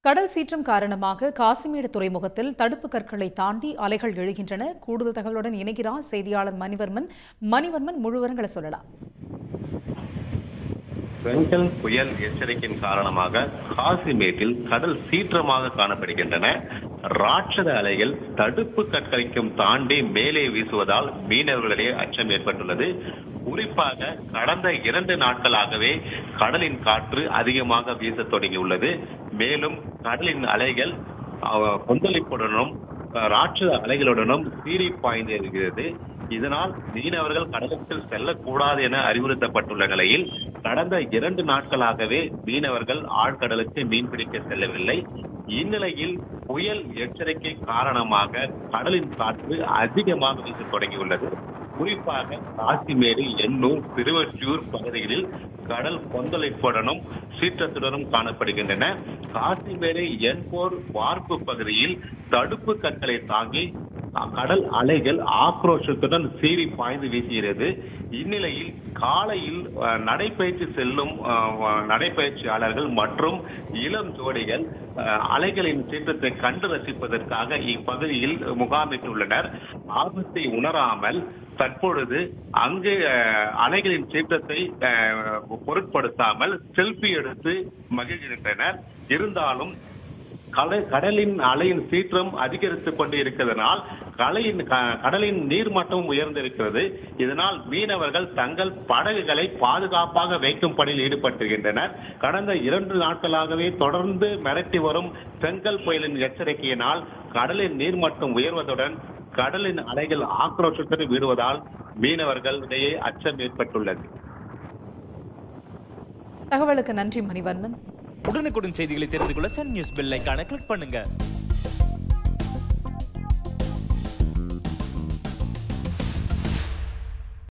கடல் சீற்றம் காரணமாக காசிமேடு துறைமுகத்தில் தடுப்பு கற்களை தாண்டி அலைகள் எழுகின்றன. கூடுதல் தகவலுடன் இணைகிறார் செய்தியாளர் மணிவர்மன். முழு விவரங்களை சொல்லலாம். பெங்கல் புயல் எச்சரிக்கையின் காரணமாக காசிமேட்டில் கடல் சீற்றமாக காணப்படுகின்றன. ராட்சத அலைகள் தடுப்பு கற்களைக்கும் தாண்டி மேலே வீசுவதால் மீனவர்களிடையே அச்சம் ஏற்பட்டுள்ளது. குறிப்பாக கடந்த 2 நாட்களாகவே கடலின் காற்று அதிகமாக வீச தொடங்கியுள்ளது. மேலும் கடலின் அலைகள் கொந்தளிப்புடனும் ராட்சத அலைகளுடனும் சீறி பாய்ந்து இருக்கிறது. இதனால் மீனவர்கள் கடலுக்குள் செல்லக்கூடாது என அறிவுறுத்தப்பட்டுள்ள நிலையில் கடந்த 2 நாட்களாகவே மீனவர்கள் ஆழ்கடலுக்கு மீன்பிடிக்க செல்லவில்லை. இந்நிலையில் புயல் எச்சரிக்கை காரணமாக கடலின் காற்று அதிகமாக வீச தொடங்கியுள்ளது. குறிப்பாக காசிமேடு, எண்ணூர், திருவொற்றியூர் பகுதிகளில் கடல் கொந்தளிப்புடனும் சீற்றத்துடனும் காணப்படுகின்றன. காசிமேடு எண்போர் வார்ப்பு பகுதியில் தடுப்பு கற்களை தாங்கி கடல் அலைகள் ஆக்ரோஷத்துடன் சீறி பாய்ந்து வீசுகிறது. இந்நிலையில் காலையில் நடைபயிற்சி செல்லும் நடைபயிற்சியாளர்கள் மற்றும் இளம் ஜோடிகள் அலைகளின் சீற்றத்தை கண்டு ரசிப்பதற்காக இப்பகுதியில் முகாமிட்டுள்ளனர். ஆபத்தை உணராமல் தற்பொழுது அங்கு அலைகளின் சீற்றத்தை பொருட்படுத்தாமல் செல்ஃபி எடுத்து மகிழ்கின்றனர். இருந்தாலும் கடலின் அலையின் சீற்றம் அதிகரித்துக் கொண்டு இருக்கிறதனால் கடலின் நீர்மட்டம் உயர்ந்திருக்கிறது. இதனால் மீனவர்கள் தங்கள் படகுகளை பாதுகாப்பாக வைக்கும் பணியில் ஈடுபட்டிருக்கின்றனர். கடந்த 2 நாட்களாகவே தொடர்ந்து மிரட்டி வரும் பெங்கல் புயலின் எச்சரிக்கையினால் கடலின் நீர்மட்டம் உயர்வதுடன் கடலின் அலைகள் ஆக்ரோஷத்துடன் வீடுவதால் மீனவர்களிடையே அச்சம் ஏற்பட்டுள்ளது. தகவலுக்கு நன்றி மணிவர்மன். உடனுக்குடன் செய்திகளை தெரிந்து கொள்ள சன் நியூஸ் பெல் ஐகானை கிளிக் பண்ணுங்க.